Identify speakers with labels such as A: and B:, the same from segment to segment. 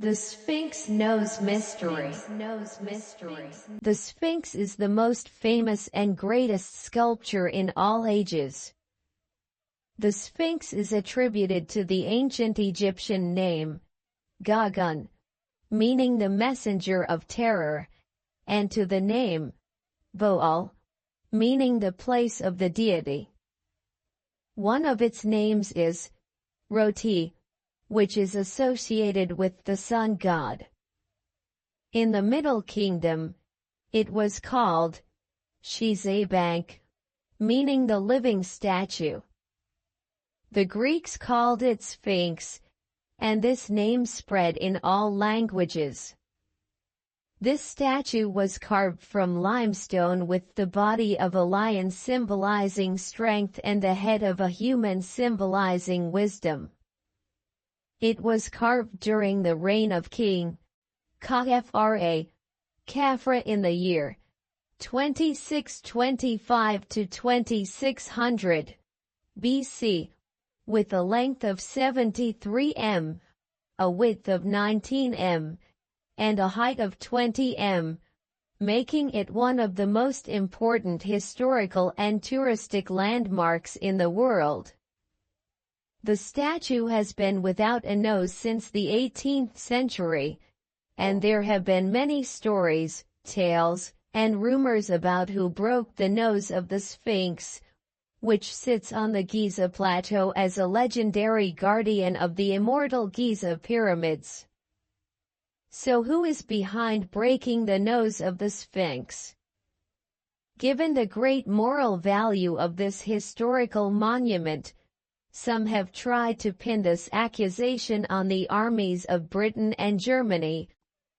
A: The Sphinx knows mystery. The Sphinx is the most famous and greatest sculpture in all ages. The Sphinx is attributed to the ancient Egyptian name, Gagun, meaning the messenger of terror, and to the name, Boal, meaning the place of the deity. One of its names is Roti, which is associated with the sun god. In the Middle Kingdom, it was called Shizabank, meaning the living statue. The Greeks called it Sphinx, and this name spread in all languages. This statue was carved from limestone with the body of a lion symbolizing strength and the head of a human symbolizing wisdom. It was carved during the reign of King Khafra in the year 2625 to 2600 BC, with a length of 73 m, a width of 19 m, and a height of 20 m, making it one of the most important historical and touristic landmarks in the world. The statue has been without a nose since the 18th century, and there have been many stories, tales, and rumors about who broke the nose of the Sphinx, which sits on the Giza Plateau as a legendary guardian of the immortal Giza Pyramids. So who is behind breaking the nose of the Sphinx? Given the great moral value of this historical monument, some have tried to pin this accusation on the armies of Britain and Germany,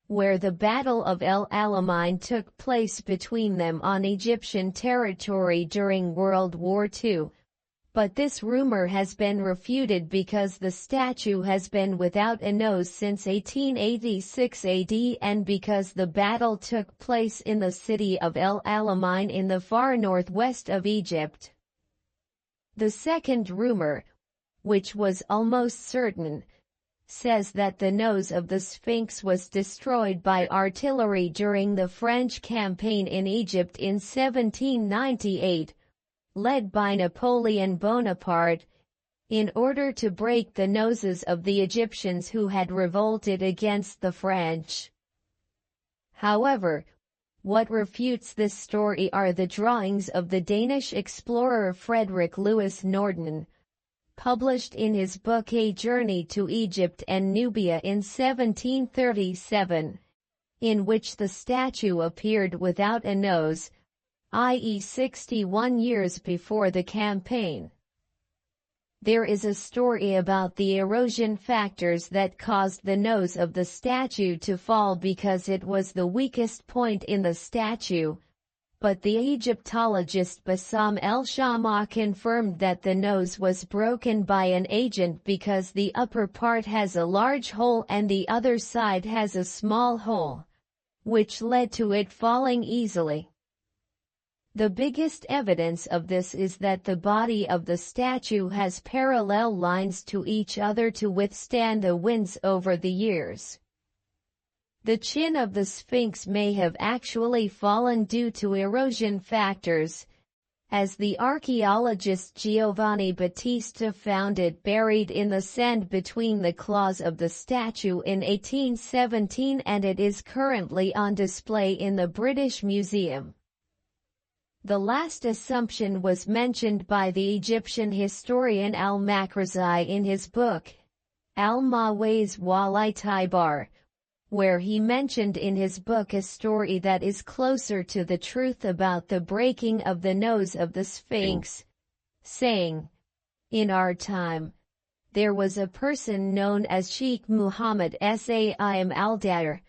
A: where the Battle of El Alamein took place between them on Egyptian territory during World War II. But this rumor has been refuted because the statue has been without a nose since 1886 AD and because the battle took place in the city of El Alamein in the far northwest of Egypt. The second rumor, which was almost certain, says that the nose of the Sphinx was destroyed by artillery during the French campaign in Egypt in 1798, led by Napoleon Bonaparte, in order to break the noses of the Egyptians who had revolted against the French. However, what refutes this story are the drawings of the Danish explorer Frederick Louis Norden, published in his book A Journey to Egypt and Nubia in 1737, in which the statue appeared without a nose, i.e. 61 years before the campaign. There is a story about the erosion factors that caused the nose of the statue to fall because it was the weakest point in the statue, but the Egyptologist Bassam el-Shama confirmed that the nose was broken by an agent because the upper part has a large hole and the other side has a small hole, which led to it falling easily. The biggest evidence of this is that the body of the statue has parallel lines to each other to withstand the winds over the years. The chin of the Sphinx may have actually fallen due to erosion factors, as the archaeologist Giovanni Battista found it buried in the sand between the claws of the statue in 1817, and it is currently on display in the British Museum. The last assumption was mentioned by the Egyptian historian al-Makrizi in his book, Al-Mawais wal-Itibar, where he mentioned in his book a story that is closer to the truth about the breaking of the nose of the Sphinx, saying, "In our time, there was a person known as Sheikh Muhammad Saim al-Dair,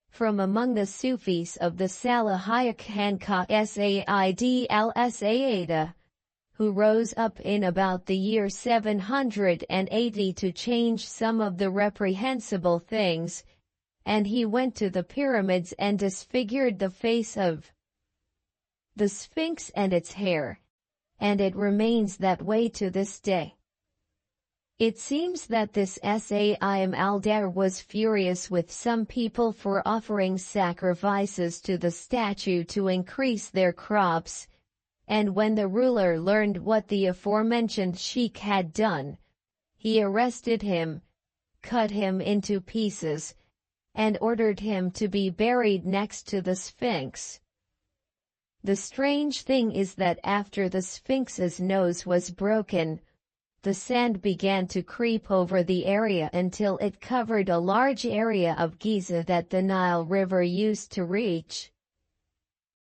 A: from among the Sufis of the Salahiyya Khanqa Said al-Sayyida, who rose up in about the year 780 to change some of the reprehensible things, and he went to the pyramids and disfigured the face of the Sphinx and its hair, and it remains that way to this day. It seems that this Saim al-Dar was furious with some people for offering sacrifices to the statue to increase their crops, and when the ruler learned what the aforementioned sheikh had done, he arrested him, cut him into pieces, and ordered him to be buried next to the Sphinx. The strange thing is that after the Sphinx's nose was broken, the sand began to creep over the area until it covered a large area of Giza that the Nile River used to reach.